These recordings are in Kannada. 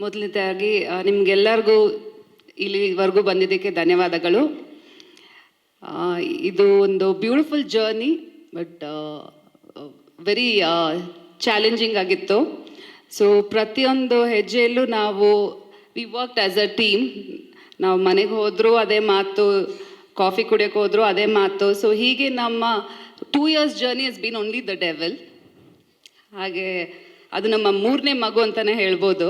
ಮೊದಲನೇದಾಗಿ ನಿಮಗೆಲ್ಲರಿಗೂ ಇಲ್ಲಿವರೆಗೂ ಬಂದಿದ್ದಕ್ಕೆ ಧನ್ಯವಾದಗಳು. ಇದು ಒಂದು beautiful journey, but very challenging ಆಗಿತ್ತು. ಸೊ ಪ್ರತಿಯೊಂದು ಹೆಜ್ಜೆಯಲ್ಲೂ ನಾವು V worked as a team. ನಾವು ಮನೆಗೆ ಹೋದರೂ ಅದೇ ಮಾತು, ಕಾಫಿ ಕುಡಿಯೋಕೆ ಹೋದರೂ ಅದೇ ಮಾತು. ಸೊ ಹೀಗೆ ನಮ್ಮ 2 years journey has been only the devil. ಹಾಗೆ ಅದು ನಮ್ಮ 3ನೇ ಮಗು ಅಂತಲೇ ಹೇಳ್ಬೋದು.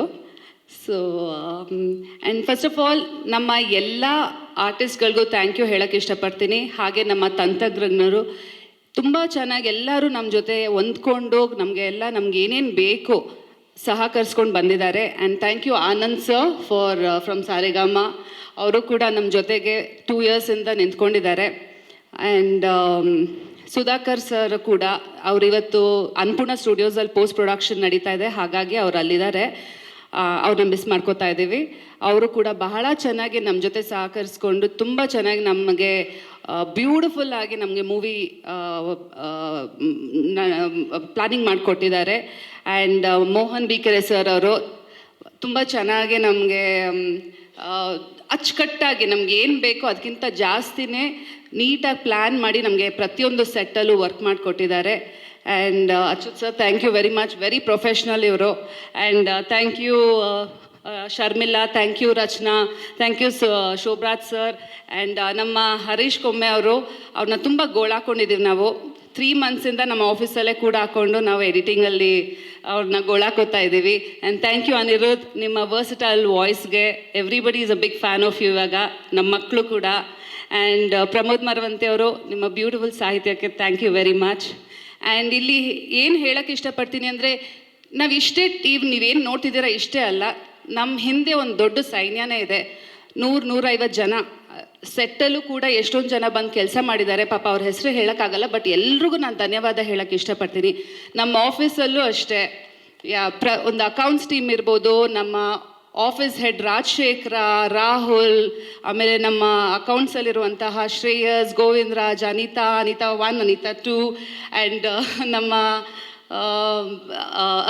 So and first of all ನಮ್ಮ ಎಲ್ಲ ಆರ್ಟಿಸ್ಟ್ಗಳಿಗೂ ಥ್ಯಾಂಕ್ ಯು ಹೇಳೋಕ್ಕೆ ಇಷ್ಟಪಡ್ತೀನಿ. ಹಾಗೆ ನಮ್ಮ ತಂತ್ರಜ್ಞರು ತುಂಬ ಚೆನ್ನಾಗಿ ಎಲ್ಲರೂ ನಮ್ಮ ಜೊತೆ ಹೊಂದ್ಕೊಂಡು ನಮಗೆ ಏನೇನು ಬೇಕು ಸಹಕರಿಸ್ಕೊಂಡು ಬಂದಿದ್ದಾರೆ. And thank you Anand sir from Saregama. ಅವರು ಕೂಡ ನಮ್ಮ ಜೊತೆಗೆ 2 yearsಯಿಂದ ನಿಂತ್ಕೊಂಡಿದ್ದಾರೆ. ಆ್ಯಂಡ್ ಸುಧಾಕರ್ ಸರ್ ಕೂಡ ಅವರಿವತ್ತು ಅನ್ನಪೂರ್ಣ ಸ್ಟುಡಿಯೋಸಲ್ಲಿ ಪೋಸ್ಟ್ ಪ್ರೊಡಕ್ಷನ್ ನಡೀತಾ ಇದೆ, ಹಾಗಾಗಿ ಅವ್ರು ಅಲ್ಲಿದ್ದಾರೆ. ಅವ್ರನ್ನ ಮಿಸ್ ಮಾಡ್ಕೋತಾ ಇದ್ದೀವಿ. ಅವರು ಕೂಡ ಬಹಳ ಚೆನ್ನಾಗಿ ನಮ್ಮ ಜೊತೆ ಸಹಕರಿಸ್ಕೊಂಡು ತುಂಬ ಚೆನ್ನಾಗಿ ನಮಗೆ ಬ್ಯೂಟಿಫುಲ್ ಆಗಿ ನಮಗೆ ಮೂವಿ ಪ್ಲಾನಿಂಗ್ ಮಾಡಿಕೊಟ್ಟಿದ್ದಾರೆ. ಆ್ಯಂಡ್ ಮೋಹನ್ ಬಿಕೆರೆ ಸರ್ ಅವರು ತುಂಬ ಚೆನ್ನಾಗಿ ನಮಗೆ ಅಚ್ಚುಕಟ್ಟಾಗಿ ನಮ್ಗೆ ಏನು ಬೇಕೋ ಅದಕ್ಕಿಂತ ಜಾಸ್ತಿನೇ ನೀಟಾಗಿ ಪ್ಲ್ಯಾನ್ ಮಾಡಿ ನಮಗೆ ಪ್ರತಿಯೊಂದು ಸೆಟ್ಟಲ್ಲೂ ವರ್ಕ್ ಮಾಡಿಕೊಟ್ಟಿದ್ದಾರೆ. And Achyut sir, thank you very much, very professional ಇವರು. And thank you Sharmila, thank you Rachana, thank you Shobhraj sir. And ನಮ್ಮ ಹರೀಶ್ ಕೊಮ್ಮೆ ಅವ್ರನ್ನ ತುಂಬ ಗೋಳಾಕೊಂಡಿದ್ದೀವಿ ನಾವು. 3 monthsಯಿಂದ ನಮ್ಮ ಆಫೀಸಲ್ಲೇ ಕೂಡ ಹಾಕ್ಕೊಂಡು ನಾವು ಎಡಿಟಿಂಗಲ್ಲಿ ಅವ್ರನ್ನ ಗೋಳಾಕೋತಾ ಇದ್ದೀವಿ. ಆ್ಯಂಡ್ ಥ್ಯಾಂಕ್ ಯು ಅನಿರುದ್ಧ್, ನಿಮ್ಮ ವರ್ಸಟೈಲ್ ವಾಯ್ಸ್ಗೆ everybody is a big fan of you. ಇವಾಗ ನಮ್ಮ ಮಕ್ಕಳು ಕೂಡ. ಆ್ಯಂಡ್ ಪ್ರಮೋದ್ ಮರವಂತೆ ಅವರು, ನಿಮ್ಮ ಬ್ಯೂಟಿಫುಲ್ ಸಾಹಿತ್ಯಕ್ಕೆ thank you very much. And ಇಲ್ಲಿ ಏನು ಹೇಳೋಕ್ಕೆ ಇಷ್ಟಪಡ್ತೀನಿ ಅಂದರೆ, ನಾವು ಇಷ್ಟೇ ಟೀಮ್ ನೀವೇನು ನೋಡ್ತಿದ್ದೀರ ಇಷ್ಟೇ ಅಲ್ಲ, ನಮ್ಮ ಹಿಂದೆ ಒಂದು ದೊಡ್ಡ ಸೈನ್ಯನೇ ಇದೆ. 100-150 ಜನ ಸೆಟ್ಟಲ್ಲೂ ಕೂಡ ಎಷ್ಟೊಂದು ಜನ ಬಂದು ಕೆಲಸ ಮಾಡಿದ್ದಾರೆ. ಪಾಪ ಅವ್ರ ಹೆಸರು ಹೇಳೋಕ್ಕಾಗಲ್ಲ, ಬಟ್ ಎಲ್ರಿಗೂ ನಾನು ಧನ್ಯವಾದ ಹೇಳೋಕ್ಕೆ ಇಷ್ಟಪಡ್ತೀನಿ. ನಮ್ಮ ಆಫೀಸಲ್ಲೂ ಅಷ್ಟೇ ಒಂದು ಅಕೌಂಟ್ಸ್ ಟೀಮ್ ಇರ್ಬೋದು, ನಮ್ಮ ಆಫೀಸ್ ಹೆಡ್ ರಾಜಶೇಖರ, ರಾಹುಲ್, ಆಮೇಲೆ ನಮ್ಮ ಅಕೌಂಟ್ಸಲ್ಲಿರುವಂತಹ ಶ್ರೇಯಸ್, ಗೋವಿಂದರಾಜ್, ಅನಿತಾ 1, ಅನಿತಾ 2, ಆ್ಯಂಡ್ ನಮ್ಮ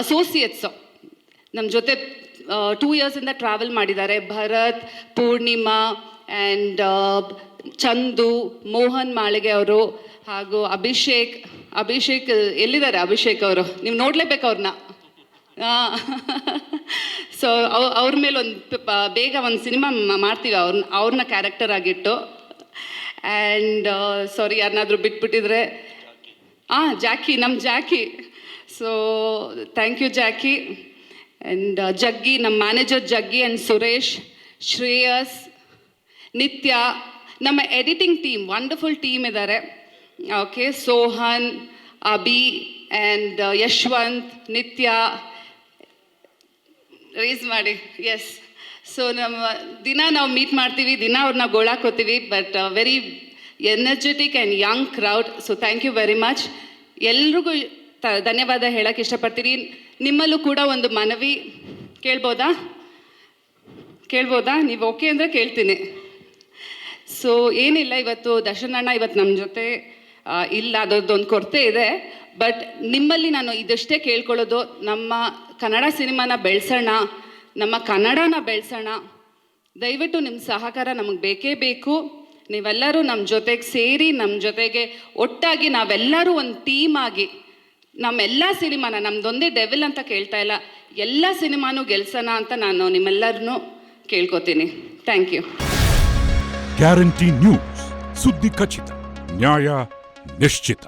ಅಸೋಸಿಯೇಟ್ಸು ನಮ್ಮ ಜೊತೆ 2 yearsಯಿಂದ ಟ್ರಾವೆಲ್ ಮಾಡಿದ್ದಾರೆ. ಭರತ್, ಪೂರ್ಣಿಮಾ, ಆ್ಯಂಡ್ ಚಂದು, ಮೋಹನ್ ಮಾಳಿಗೆ ಅವರು, ಹಾಗೂ ಅಭಿಷೇಕ್ ಎಲ್ಲಿದ್ದಾರೆ? ಅಭಿಷೇಕ್ ಅವರು, ನೀವು ನೋಡಲೇಬೇಕು ಅವ್ರನ್ನ. ಸೊ ಅವ್ರ ಮೇಲೆ ಬೇಗ ಒಂದು ಸಿನಿಮಾ ಮಾಡ್ತೀವಿ ಅವ್ರನ್ನ ಕ್ಯಾರೆಕ್ಟರ್ ಆಗಿಟ್ಟು. ಆ್ಯಂಡ್ ಸಾರಿ, ಯಾರನ್ನಾದರೂ ಬಿಟ್ಬಿಟ್ಟಿದ್ರೆ ಜಾಕಿ, ನಮ್ಮ Jackie. So thank you Jackie. And Jaggi, ನಮ್ಮ ಮ್ಯಾನೇಜರ್ ಜಗ್ಗಿ, ಆ್ಯಂಡ್ ಸುರೇಶ್, ಶ್ರೇಯಸ್, ನಿತ್ಯ, ನಮ್ಮ ಎಡಿಟಿಂಗ್ ಟೀಮ್ ವಂಡರ್ಫುಲ್ ಟೀಮ್ ಇದ್ದಾರೆ. Okay, Sohan, Abhi, and Yashwanth, Nitya, raise ಮಾಡಿ. ಎಸ್. ಸೊ ದಿನ ನಾವು ಮೀಟ್ ಮಾಡ್ತೀವಿ, ದಿನ ಅವ್ರನ್ನ ಗೋಳಾಕೋತೀವಿ, but very energetic and young crowd. So thank you very much. ಎಲ್ರಿಗೂ ಧನ್ಯವಾದ ಹೇಳೋಕ್ಕೆ ಇಷ್ಟಪಡ್ತೀನಿ. ನಿಮ್ಮಲ್ಲೂ ಕೂಡ ಒಂದು ಮನವಿ ಕೇಳ್ಬೋದಾ? ನೀವು ಓಕೆ ಅಂದರೆ ಕೇಳ್ತೀನಿ. ಸೊ ಏನಿಲ್ಲ, ಇವತ್ತು ದರ್ಶನ್ ಅಣ್ಣ ನಮ್ಮ ಜೊತೆ ಇಲ್ಲ, ಅದರದ್ದೊಂದು ಕೊರತೆ ಇದೆ. ಬಟ್ ನಿಮ್ಮಲ್ಲಿ ನಾನು ಇದಷ್ಟೇ ಕೇಳ್ಕೊಳ್ಳೋದು, ನಮ್ಮ ಕನ್ನಡ ಸಿನಿಮಾನ ಬೆಳೆಸೋಣ, ನಮ್ಮ ಕನ್ನಡನ ಬೆಳೆಸೋಣ. ದಯವಿಟ್ಟು ನಿಮ್ಮ ಸಹಕಾರ ನಮಗೆ ಬೇಕೇ ಬೇಕು. ನೀವೆಲ್ಲರೂ ನಮ್ಮ ಜೊತೆಗೆ ಸೇರಿ, ನಮ್ಮ ಜೊತೆಗೆ ಒಟ್ಟಾಗಿ ನಾವೆಲ್ಲರೂ ಒಂದು ಟೀಮ್ ಆಗಿ ನಮ್ಮೆಲ್ಲ ಸಿನಿಮಾನ, ನಮ್ಮದೊಂದೇ ಡೆವಿಲ್ ಅಂತ ಕೇಳ್ತಾ ಇಲ್ಲ, ಎಲ್ಲ ಸಿನಿಮಾನೂ ಗೆಲ್ಸೋಣ ಅಂತ ನಾನು ನಿಮ್ಮೆಲ್ಲರನ್ನೂ ಕೇಳ್ಕೊತೀನಿ. Thank you. ಗ್ಯಾರಂಟಿ ನ್ಯೂಸ್, ಸುದ್ದಿ ಖಚಿತ, ನ್ಯಾಯ ನಿಶ್ಚಿತ.